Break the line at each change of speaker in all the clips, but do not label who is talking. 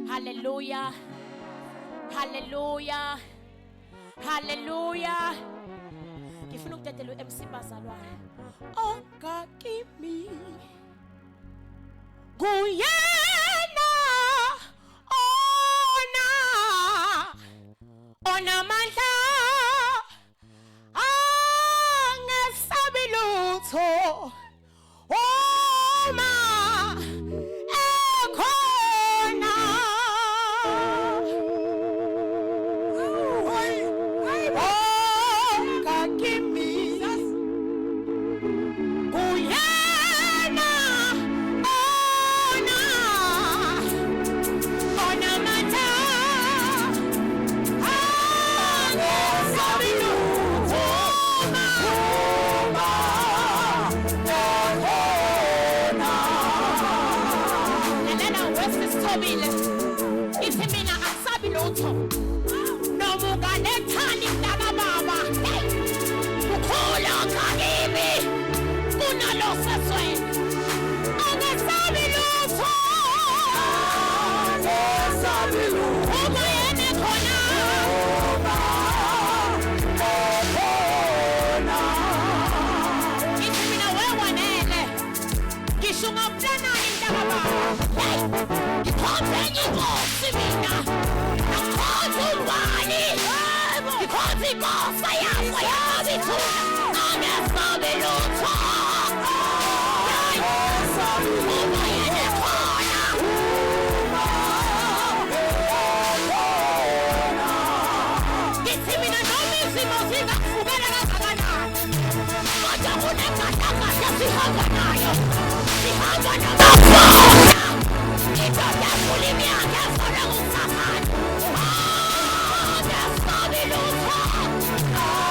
Hallelujah. Hallelujah. Hallelujah. Ngifuna ukudedela uMC bazalwane. Ongakimi kuyena ona mandla angesabi lutho uma ekhona ongakimi kuyena ona mandla angesabi lutho ithi mina asabi lutho noma ungalethani mntaka baba ukhula ngakimi kunalo seswena angesabi lutho uma yena khona ithi mina wewanele ngisho ngaplanani mntaka baba Because mina akhoza ubani because imofa yakho yabithula angesabi lutho uma yena khona ngithi mina noma izimo zingakuvukela kangakanani kodwa kunengadagada sihamba nayo sihamba nabafana Itoya kulimia ngefona usamani ngesabi lutho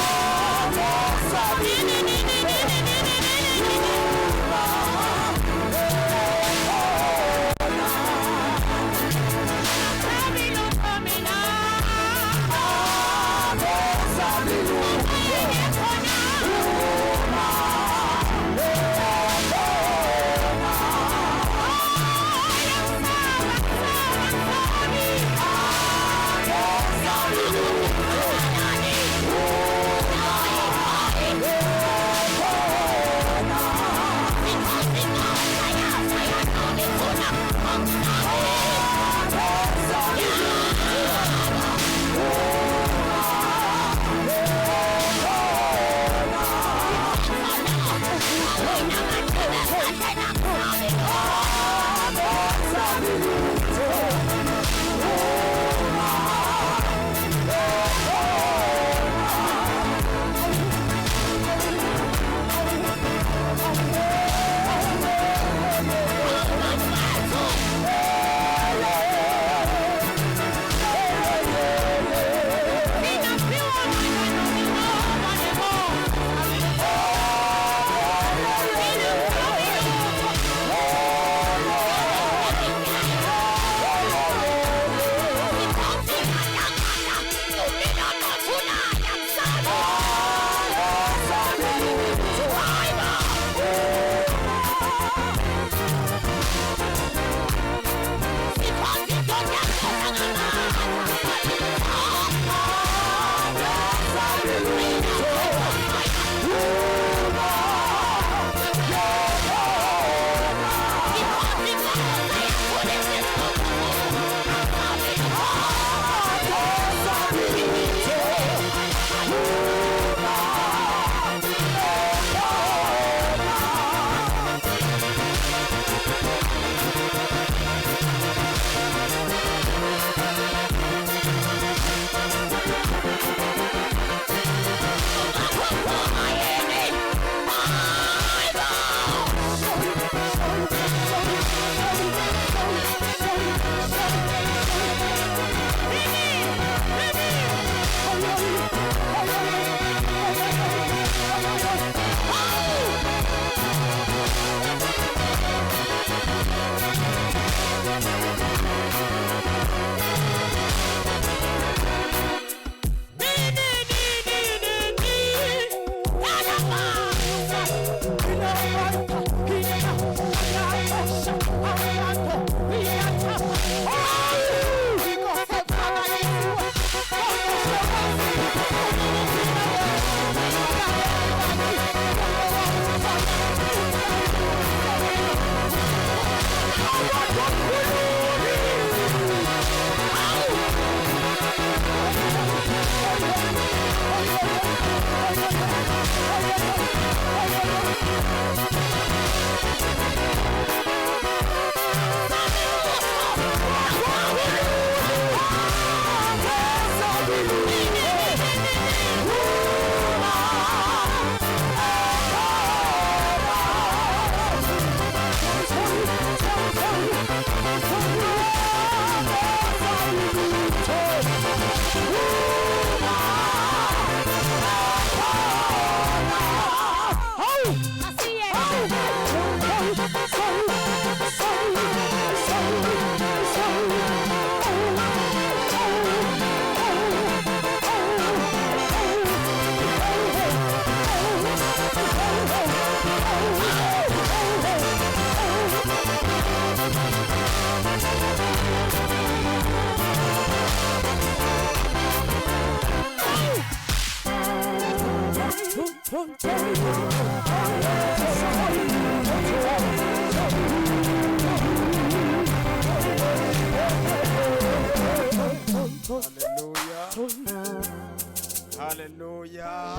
Hallelujah.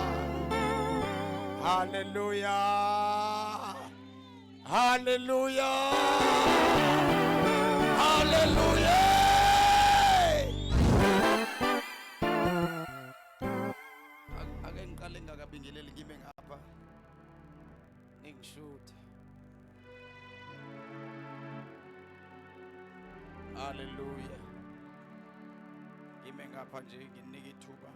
Hallelujah. Hallelujah. Hallelujah. Ake ngiqale ngakabingeleli kimi ngapha. Ningishuthi. Hallelujah. Kimi ngapha nje nginika ithuba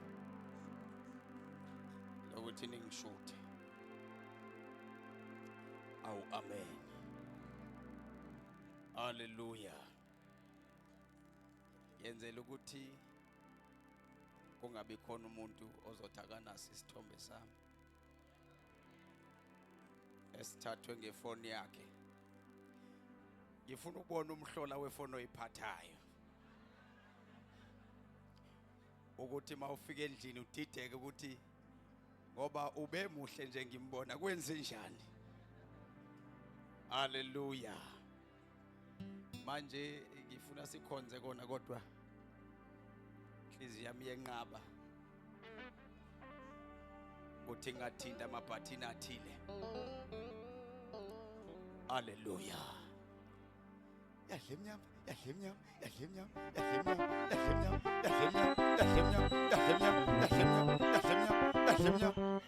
lokuthi ningishuthe. Awu amen. Hallelujah. Yenzela ukuthi kungabi khona umuntu ozothakana isithombe sami esithathwe ngefoni yakhe. Ngifuna ukubona umhlola wefoni oyiphathayo ukuthi mawufika endlini udideke ukuthi ngoba ube muhle nje ngimbona kwenze njani. Hallelujah. Manje ngifuna sikhonze kona kodwa inhliziyo yami yenqaba ukuthi ngathinta amabhathini athile. Hallelujah. Yadlemnyama, yadlemnyama, yadlemnyama, yadlemnyama, yadlemnyama, yadlemnyama, yadlemnyama, yadlemnyama, yadlemnyama, yadlemnyama, yadlemnyama.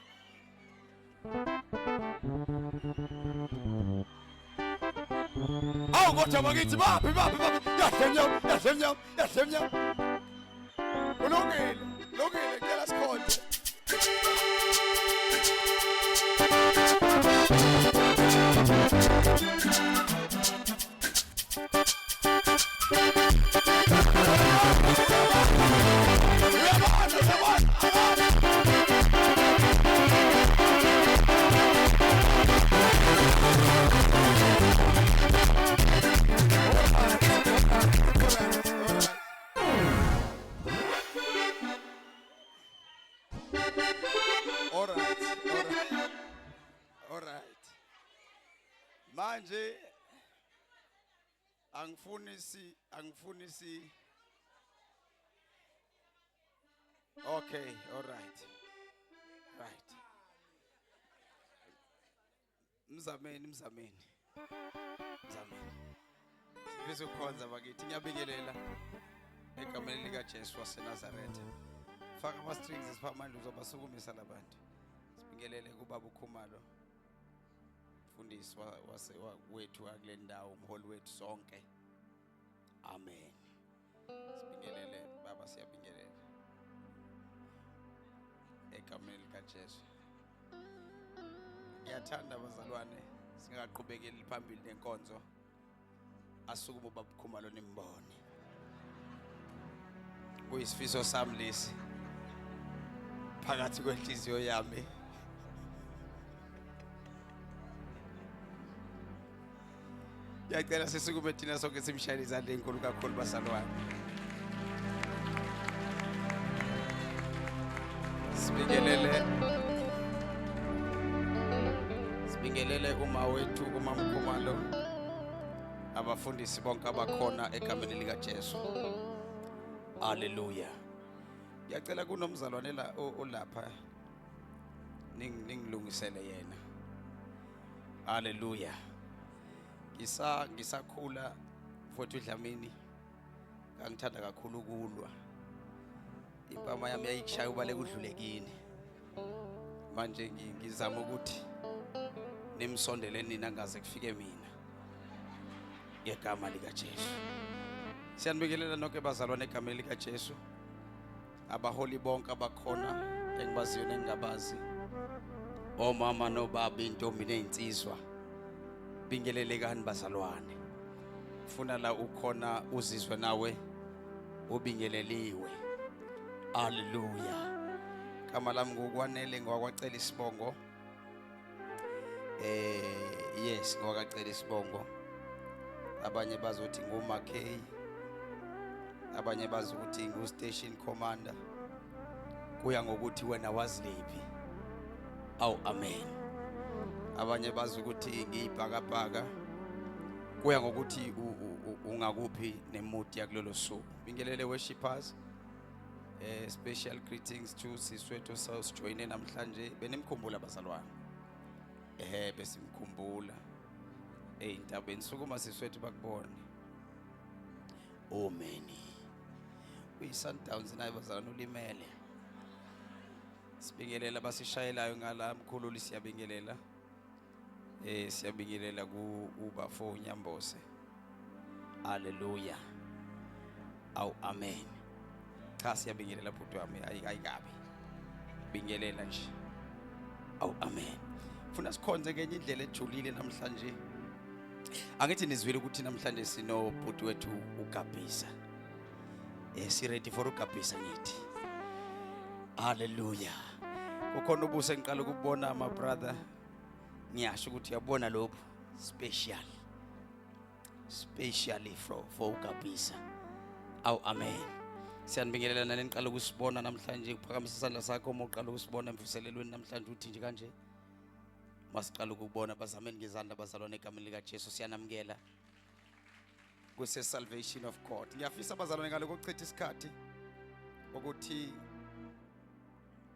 Awu kodwa bakithi baphi yadlemnyama, yadlemnyama, yadlemnyama. Kulungile, kulungile ngicela sikhonze. All right. Manje angifuni si. Okay, all right. Right. Mzameni. Sifisa ukukhonza bakithi ngiyabingelela egameni lika Jesu waseNazaretha. Faka ama strings esiphamandla uzobasukumisa labantu. Sibingelele kubaba uKhumalo. Mfundisi wethu akule ndawo umholi wethu sonke. Amen. Sibingelele baba siyabingelela. Egameni lika Jesu. Ngiyathanda abazalwane singaqhubekeli phambili nenkonzo. Asukume ubaba uKhumalo nimbone. Kuyisifiso sami lesi. Phakathi kwenhliziyo yami. Ngiyacela sisukume thina sonke simshayele izandla ezinkulu kakhulu bazalwane. Sibingelele uma wethu umama uKhumalo. Abafundisi bonke abakhona egameni lika Jesu. Hallelujah. Ngiyacela kunomzalwane la olapha ningilungisele yena. Hallelujah. Ngisakhula mfowethu uDlamini ngangithanda kakhulu ukulwa. Impama yami yayikushaya ubaleka udlulekini. Manje ngizama ukuthi nimsondele nina ngaze kufike mina. Ngegama lika Jesu. Siyanibingelela nonke bazalwane egameni lika Jesu. Abaholi bonke abakhona engibaziyo nengingabazi. Omama nobaba intombi nezinsizwa. Bingelelekani bazalwane. Ufuna la ukhona uzizwe nawe ubingeleliwe. Hallelujah. Kama lami ngokwanele ngiwakwacela isibongo. Yes, ngiwakwacela isibongo. Abanye bazothi nguMackay. Abanye bazothi ngu-station commander. Kuya ngokuthi wena waziliphi. Awu amen. Abanye bazi ukuthi ngiyibhakabhaka. Kuya ngokuthi ungakuphi nemood yakulelo suku. Bingelele worshipers. Special greetings to Siswethu sawusijoyine namhlanje. Benimkhumbula bazalwane. Besimkhumbula. Intabeni sukuma Siswethu bakubone. Oh many. Sundowns naye bazalwane ulimele. Sibingelela basishayelayo ngala mkhululi siyabingelela. Siyabingelela ku Ubafo Nyambose. Hallelujah. Aw amen. Cha siyabingelela bhuti wami ayikabi. Bingelela nje. Aw amen. Funa sikhonze ngenye indlela ejulile namhlanje. Angithi nizwile ukuthi namhlanje sino bhuti wethu uGabisa. Si ready for uGabisa ngithi. Hallelujah. Kukhona ubuse ngiqala ukubona my brother. Ngiyasho ukuthi uyabona lokho specially for uGabisa. Aw amen. Siyanibingelela nani niqala ukusibona namhlanje uphakamisa isandla sakho uma uqala ukusibona emvuselelweni namhlanje uthi nje kanje. Masiqala ukubona bazameni ngezandla bazalwane egameni lika Jesu siyanamukela. Kuse salvation of God. Ngiyafisa bazalwane ngaloko ukuchitha isikhathi ukuthi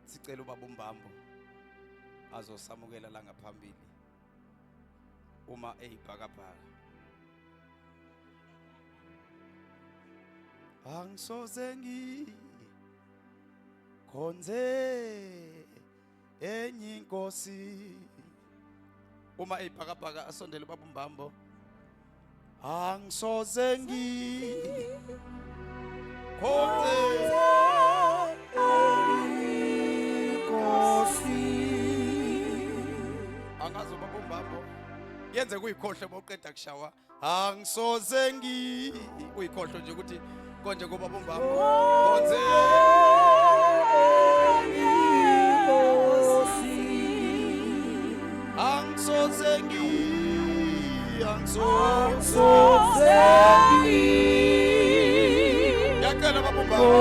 sicela ubaba uMbambo azosamukela la ngaphambili uma eyibhakabhaka. Angisoze ngikhonze enye inkosi uma eyibhakabhaka asondele ubaba uMbambo. Angisoze ngikhonze angazi ubaba uMbambo yenze kuyikhohle boqeda kushawa. Angisoze uyikhohle nje ukuthi konje kubaba uMbambo konze angisoze yakela baba uMbambo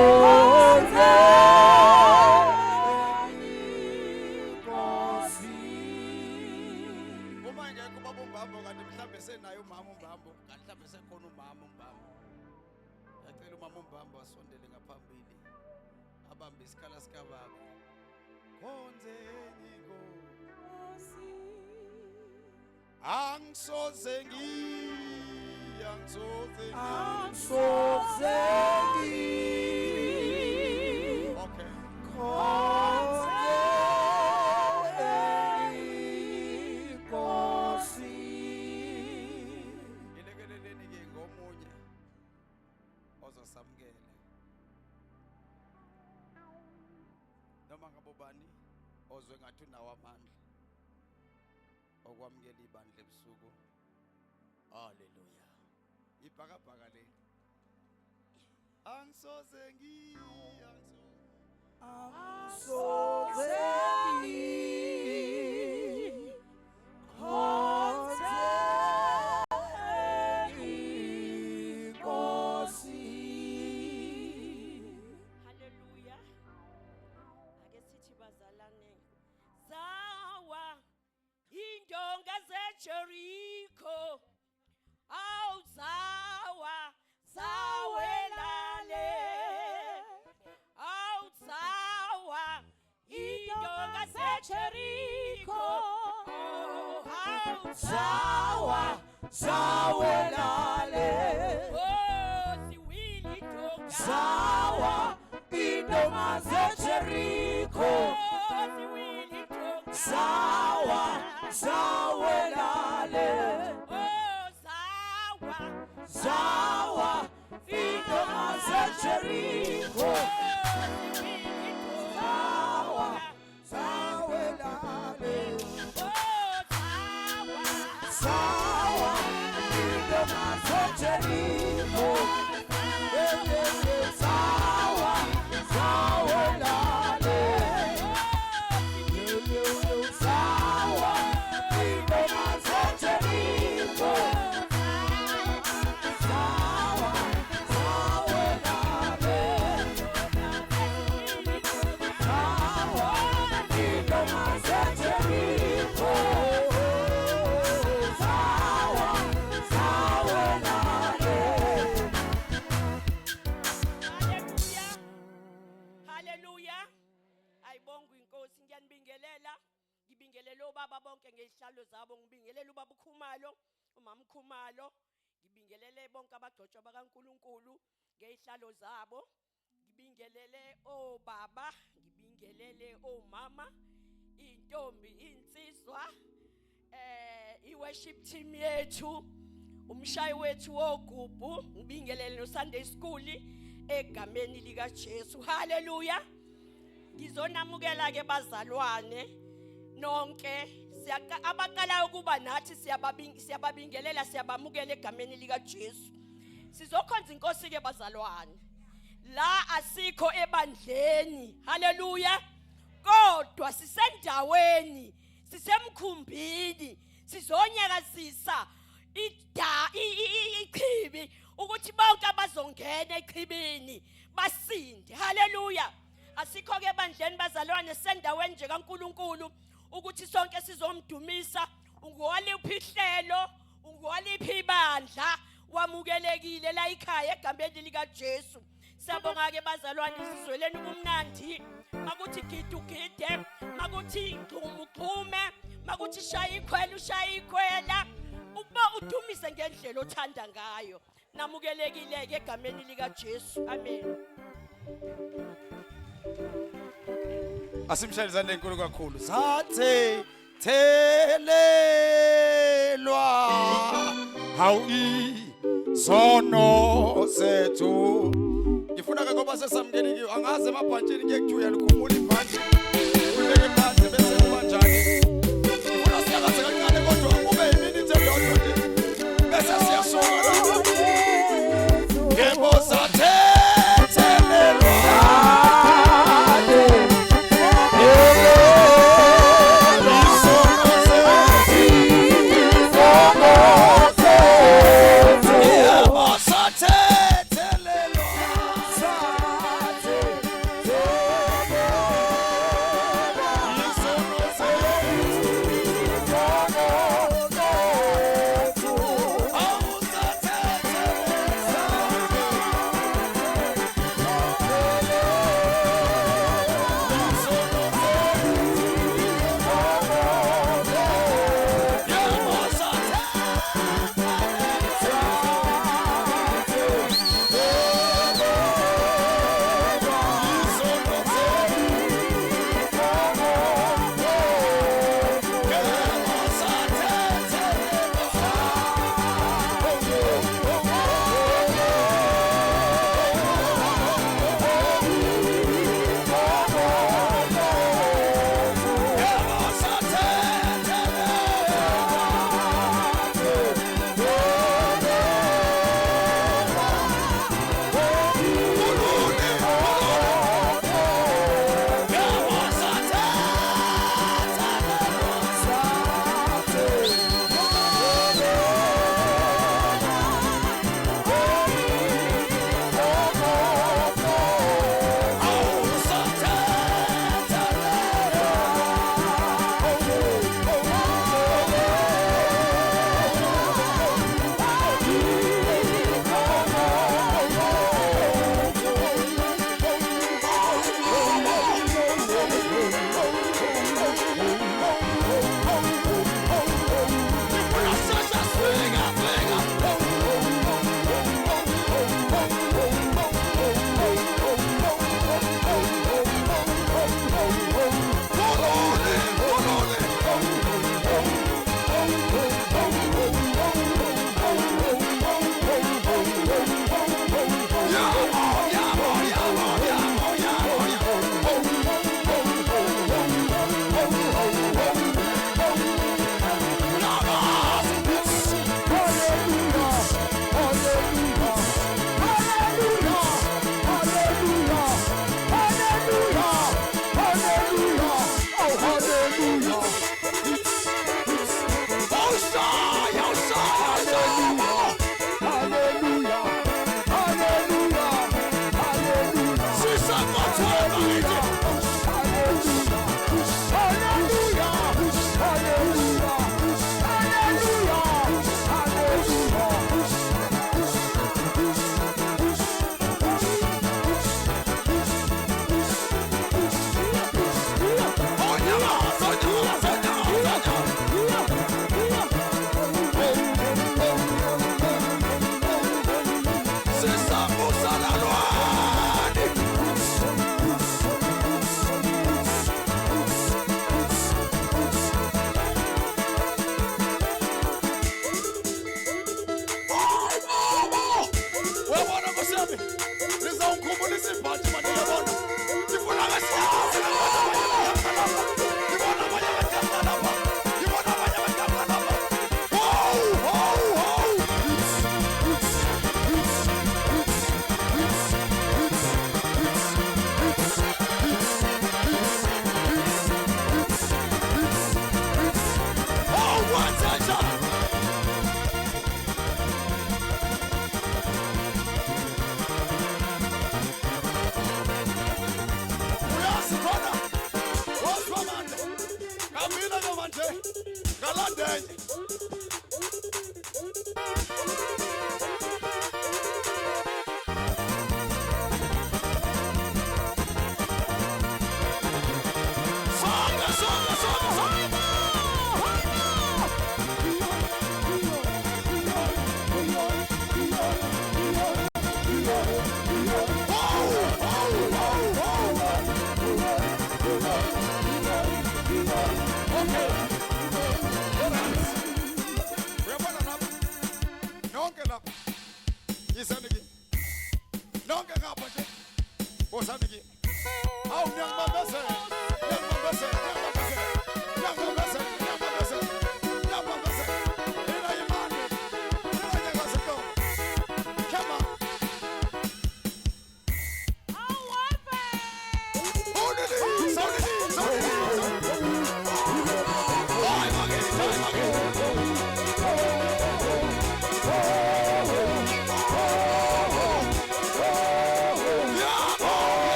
kanti mhlambe senayo umama uMbambo kanti mhlambe sekhona umama uMbambo. Yacela umama uMbambo asondele ngaphambili abambe isikhala sikababa konze inkosi angisoze okay samukele noma ngabobani ozwe ngathi unawo amandla okwamukela ibandla ebusuku. Hallelujah. Ibhakabhaka le angisoze
Jericho, oh zawa, zawelale, oh zawa, indonga ze Jericho, oh zawa,
zawelale,
oh siwili donga,
zawa, indonga ze Jericho,
oh siwili donga,
zawa, zawelale,
oh zawa,
zawa, indonga ze Jericho, zawa, zawelale, zawa, indonga ze Jericho, zawa, zawelale, zawa, indonga ze Jericho, zawa, zawelale, zawa, indonga ze Jericho, zawa, zawelale.
ngibingelele obaba bonke ngezihlalo zabo, ngibingelele ubaba uKhumalo, umama uKhumalo, ngibingelele bonke abagcotshwa bakaNkulunkulu ngezihlalo zabo, ngibingelele obaba, ngibingelele omama, intombi, insizwa, i-worship team yethu, umshayi wethu wogubu, ngibingelele no Sunday school egameni lika Jesu. Haleluya. Ngizonamukela ke bazalwane nonke abaqala ukuba nathi siyababingelela, siyabamukela egameni lika Jesu. Sizokhonza inkosi ke bazalwane. La asikho ebandleni. Haleluya. Kodwa sisendaweni, sisemkhumbini, sizonyakazisa ichibi ukuthi bonke abazongena echibini basinde. Haleluya. Asikho ke ebandleni bazalwane, sendaweni nje kaNkulunkulu ukuthi sonke sizomdumisa. Ungowaliphi ihlelo, ungowaliphi ibandla, wamukelekile la ekhaya egameni lika Jesu. Siyabonga ke bazalwane, sizweleni kumnandi. Makuthi gidi ugide, makuthi ngxumu uxhume, makuthi shaya ikhwela ushaya ikhwela, ukuba udumise ngendlela othanda ngayo. Namukelekile ke egameni lika Jesu. Amen.
Asimshayelizane enkulu kakhulu. Sathe thelelwa hawi sono sethu. Ngifuna ke ngoba sesamkelikiwe, angaze emabhantshini ngekuthuya likhumula ibhantshi. Ubeke phansi bese kuba njani. Ngifuna siyakaze kancane kodwa kube yiminute eyodwa nje. Bese siyasonga. Yebo sathe thelelwa.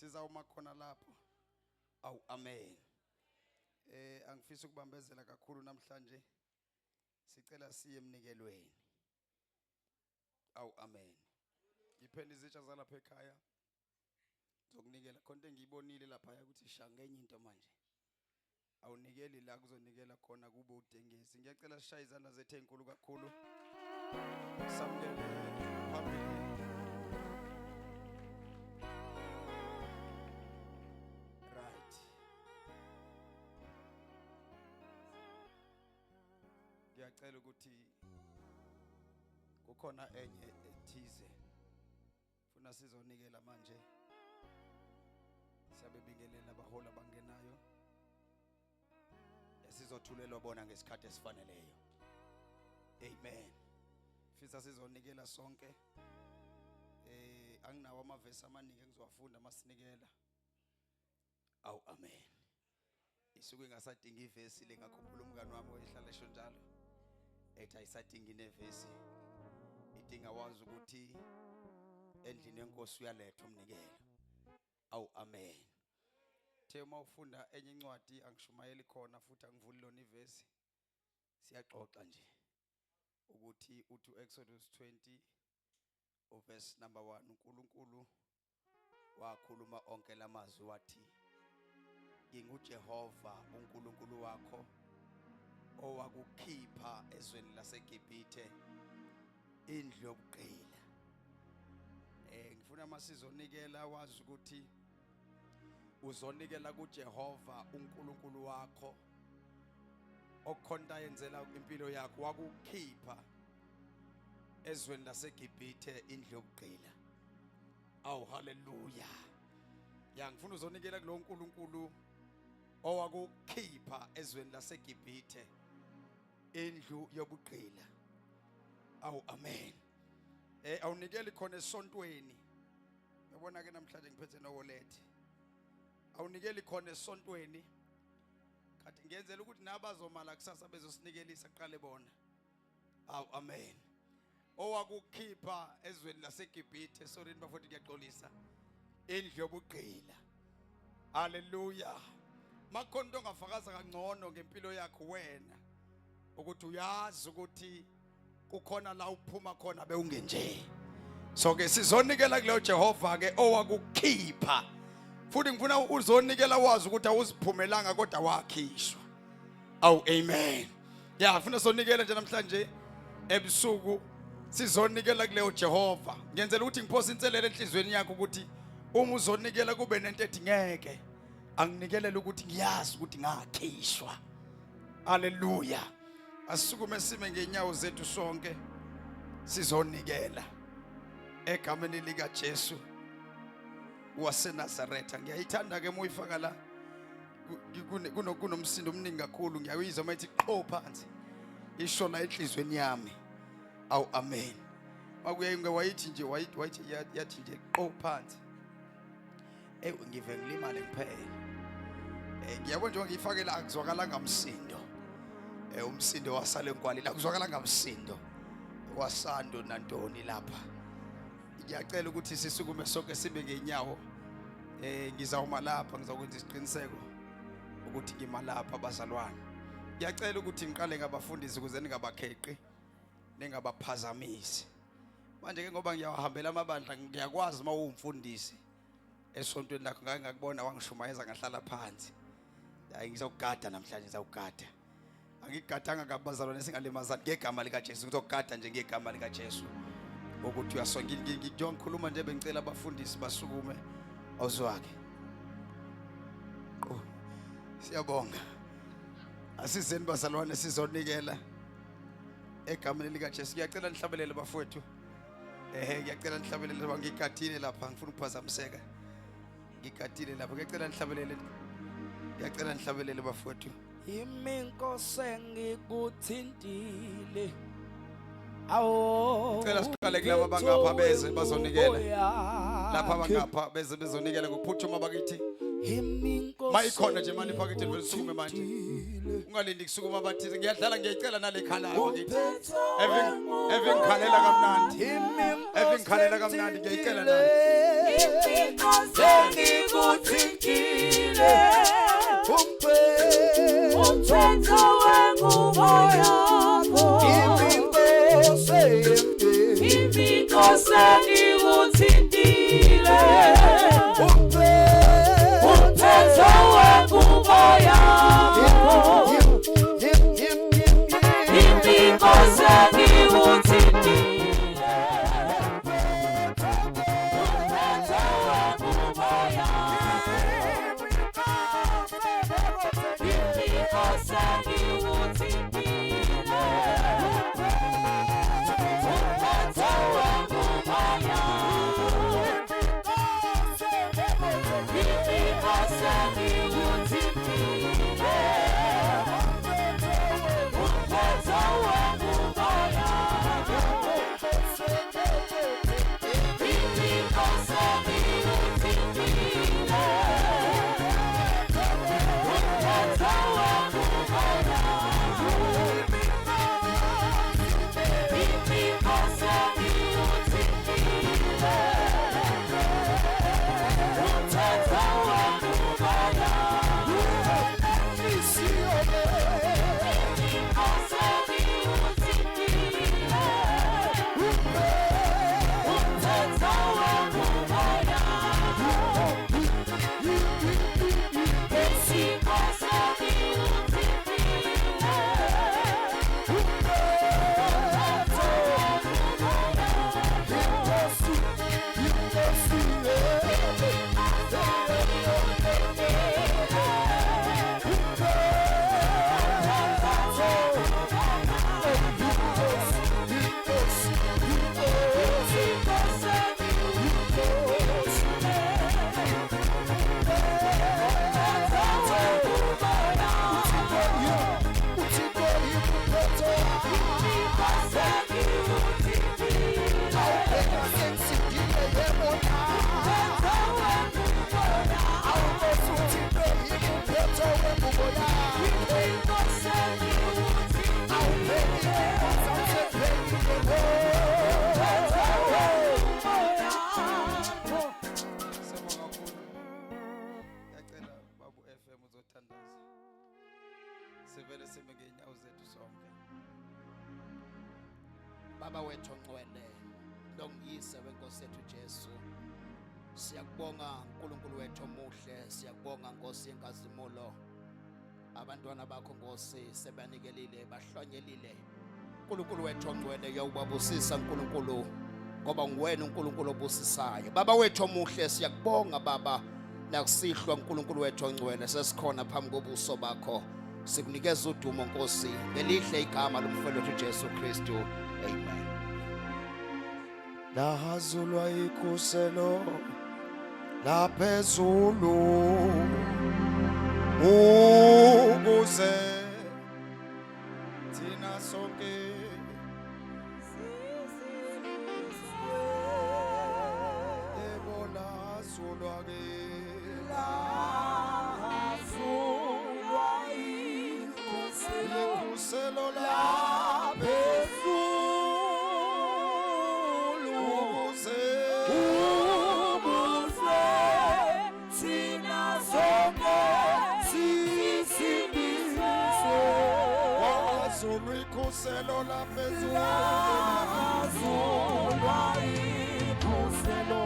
sizawuma khona lapho. Awu amen. Angifisa ukubambezela kakhulu namhlanje. Sicela siye emnikelweni. Awu amen. Ngiphela izitsha zalapha ekhaya. Zokunikela konke engiyibonile lapha ukuthi shanga enye into manje. Awunikeli la kuzonikela khona kube udengezi. Ngiyacela sishaye izandla zethu enkulu kakhulu. Samukele phambili. Right. Ngiyacela ukuthi kukhona enye ethize. Funa sizonikela manje. Siyabebingelela abahola bangenayo. Sizothulelwa bona ngesikhathi esifaneleyo. Amen. Fisa sizonikela sonke. Anginawo amavesi amaningi engizowafunda masinikela. Awu amen. Isuku engasadinga ivesi lengakhuphula umngane wami oyihlala esho njalo. Ethi ayisadingi nevesi. Idinga wazi ukuthi endlini yenkosi uyalethwa umnikelo. Awu amen. Tema ufunda enye incwadi angishumayeli khona futhi angivuli lona ivesi. Siyaxoxa nje ukuthi uthi Exodus 20 verse number 1 uNkulunkulu wakhuluma onke lamazwi wathi nginguJehova uNkulunkulu wakho owakukhipha ezweni laseGibhithe indlu yobuqila. Ngifuna masizonikela wazi ukuthi uzonikela kuJehova uNkulunkulu wakho okhonta yenzela impilo yakho wakukhipha ezweni laseGibhithe indlu yobuqila. Aw haleluya. Ya ngifuna uzonikela kulo uNkulunkulu owakukhipha ezweni laseGibhithe indlu yobuqila. Aw amen. Awunikeli khona esontweni. Yabona ke namhlanje ngiphethe no wallet. Awunikeli khona esontweni. Kathi ngiyenzela ukuthi nabazomala kusasa bezosinikelisa qale bona. Aw amen. Owakukhipha ezweni laseGibhithe sorry bafowethu ngiyaxolisa indlu yobuqila. Haleluya. Makhonto ongafakaza kangcono ngempilo yakho wena ukuthi uyazi ukuthi kukhona la uphuma khona beungenje. So ke sizonikela kulo Jehova ke owakukhipha. Futhi ngifuna uzonikela wazi ukuthi awuziphumelanga kodwa wakhishwa. Aw amen. Ya ngifuna sonikela nje namhlanje ebusuku sizonikela kuleyo Jehova. Ngiyenzela ukuthi ngiphosa inselele enhlizweni yakho ukuthi uma uzonikela kube nento ethi ngeke anginikelele ukuthi ngiyazi ukuthi ngakhishwa. Haleluya. Asisukume sime ngenyawo zethu sonke sizonikela egameni lika Jesu waseNazaretha. Ngiyayithanda ke moyifaka la kunomsindo omningi kakhulu ngiyayizwa mayithi qho phansi isho la enhlizweni yami. Aw amen. Makuye ngewayithi nje wayithi yathi nje qho phansi. Ngive ngilimale ngiphele. Ngiyabona nje ngiyifakela akuzwakala ngamsindo. Umsindo wasale nkwali la kuzwakala ngamsindo. Wasando nantoni lapha. Ngiyacela ukuthi sisukume sonke sibe ngenyawo. Ngizawuma lapha ngizokwenza isiqiniseko ukuthi ngima lapha abazalwane. Ngiyacela ukuthi ngiqale ngabafundisi ukuze ningabakheqi ningabaphazamisi. Manje ke ngoba ngiyahambela amabandla ngiyakwazi mawumfundisi esontweni lakho ngake ngakubona wangishumayeza ngahlala phansi. Hayi ngizokugada namhlanje ngizawugada. Angigadanga kabazalwane singalemazana ngegama lika Jesu ngizogada nje ngegama lika Jesu. Ukuthi uyasonke ngikhuluma nje bengicela abafundisi basukume awuzwake. Siyabonga. Asizeni bazalwane sizonikela egameni lika Jesu. Ngiyacela nihlabelele bafowethu. Ngiyacela nihlabelele bangigadile lapha ngifuna ukuphazamiseka. Ngigadile lapha ngiyacela nihlabelele. Ngiyacela nihlabelele bafowethu.
Iminkosi engikuthintile awo
Cela siqale kulabo abangapha beze bazonikela lapha abangapha beze bezonikela ngokuphuthuma bakithi mayikhona nje manje phakathi velisukume manje ungalindi kusukuma bathi ngiyadlala ngiyacela nale khala bakithi evengikhalela kamnandi evengikhalela kamnandi ngiyacela nale
iminkosi engikuthintile umthetho wengubo yakho iminkosi engikuthintile umthetho wengubo yakho iminkosi engikuthintile Yeah.
Ngiyacela babu FM uzothandaza. Sivele sime ngeenyawo zethu sonke.
Baba wethu ongcwele longiyise wenkosi yethu Jesu, siyakubonga uNkulunkulu wethu omuhle, siyakubonga Nkosi yenkazimulo. Abantwana bakho Nkosi sebanikelile bahlonyelile. uNkulunkulu wethu ongcwele uyawubabusisa uNkulunkulu, ngoba nguwena uNkulunkulu obusisayo. Baba wethu omuhle siyakubonga Baba, nakusihlwa uNkulunkulu wethu ongcwele sesikhona phambi kobuso bakho. Sikunikeza udumo Nkosi ngelihle igama lomfowethu wethu Jesu Kristu. Amen.
Lahazulwa ikhuselo laphezulu ukuze thina sonke ebolazulwa ke ikhuselo laphezulu ukuze wazulwa ikhuselo laphezulu lahazulwa ikhuselo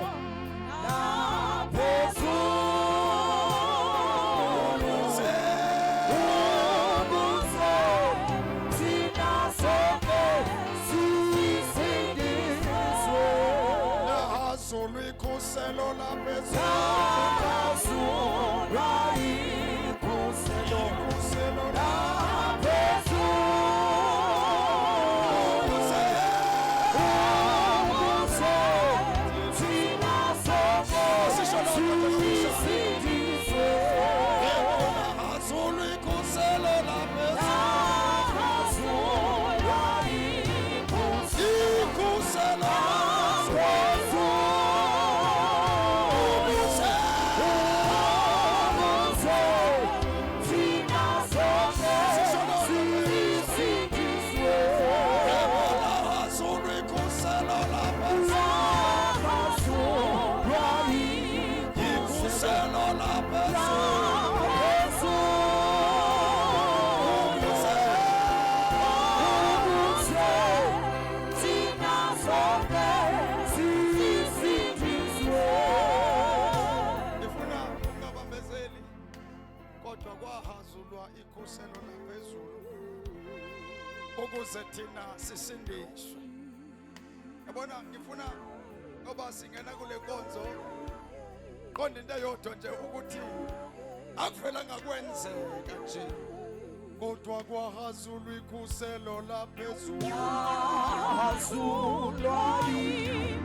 ukuze thina sisindiswe. Yabona, ngifuna ngoba singena kule nkonzo qonda into eyodwa nje ukuthi akuvela ngakwenzeka nje, kodwa kwahazulwa ikhuselo laphezulu,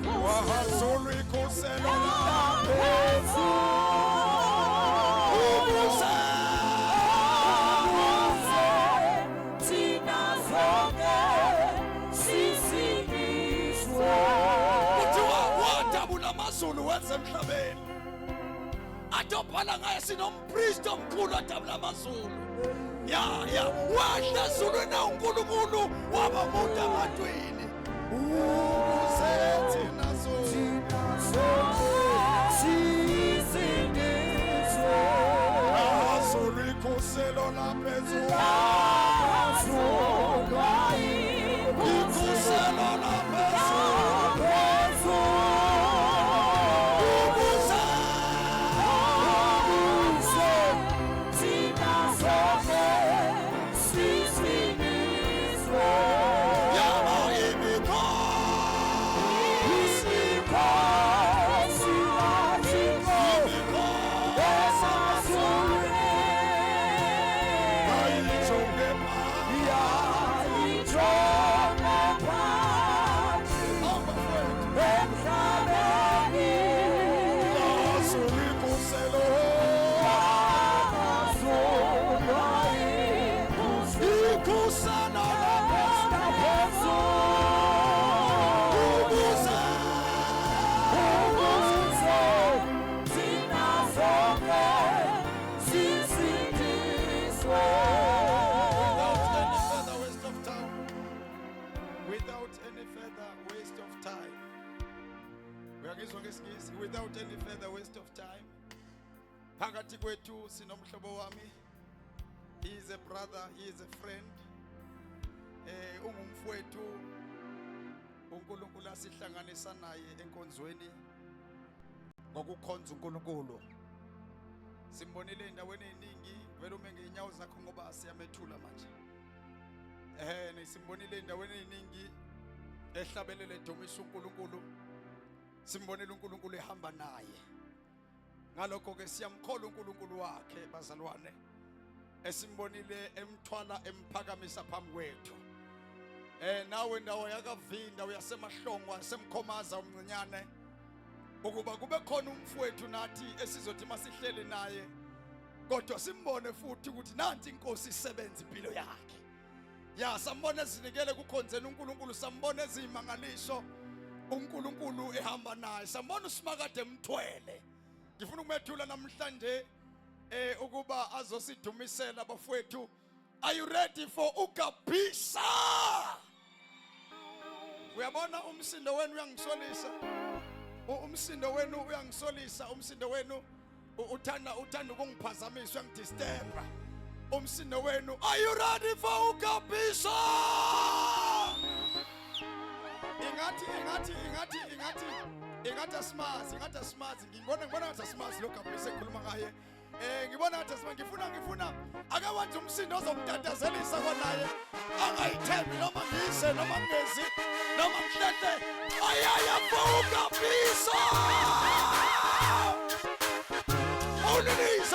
kwahazulwa ikhuselo laphezulu ukuze Zulu wenza emhlabeni atophala ngaye sinompriest omkhulu adabula amazulu ya wahla ezulwini na uNkulunkulu wabamuda amadwini ukuze thina sisindiswe. Ahazulwa ikhuselo laphezulu, ikhuselo laphezulu without any further waste of time, phakathi kwethu sinomhlobo wami. He is a brother, he is a friend. Ungumfowethu uNkulunkulu asihlanganisa naye enkonzweni ngokukhonza uNkulunkulu. Simbonile endaweni eziningi, vele ume ngeenyawo zakho ngoba siyamethula manje. Simbonile endaweni eziningi ehlabelele dumisa uNkulunkulu. Simbonile uNkulunkulu ehamba naye. Ngalokho ke siyamkhola uNkulunkulu wakhe bazalwane. Esimbonile emthwala emphakamisa phambi kwethu. Nawe ndawo yakavinda uyasemahlongo wasemkhomaza umncinyane ukuba kube khona umfowethu nathi esizothi masihlele naye kodwa simbone futhi ukuthi nanti inkosi isebenza impilo yakhe. Ya sambone ezinikele kukhonzeni uNkulunkulu, sambone ezimangaliso uNkulunkulu ehamba naye, sambone usimakade emthwele. Ngifuna ukumethula namhlanje ukuba azosidumisela abafowethu. Are you ready for ukabhisa? Uyabona umsindo wenu uyangisolisa. Umsindo wenu uyangisolisa, umsindo wenu uthanda ukungiphazamisa, uyangidisturba. Umsindo wenu, are you ready for ukabhisa? Ingathi asimazi. Ngibona ngathi asimazi lo kabhisa ekhuluma ngaye. Ngibona ngathi asimazi, ngifuna akawenza umsindo ozomtatazelisa konaye. Angayithembi noma ngise noma ngezi noma mhlete. Ayaya for ukabhisa. Only these.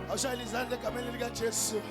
Awushayela izandla egameni likaJesu.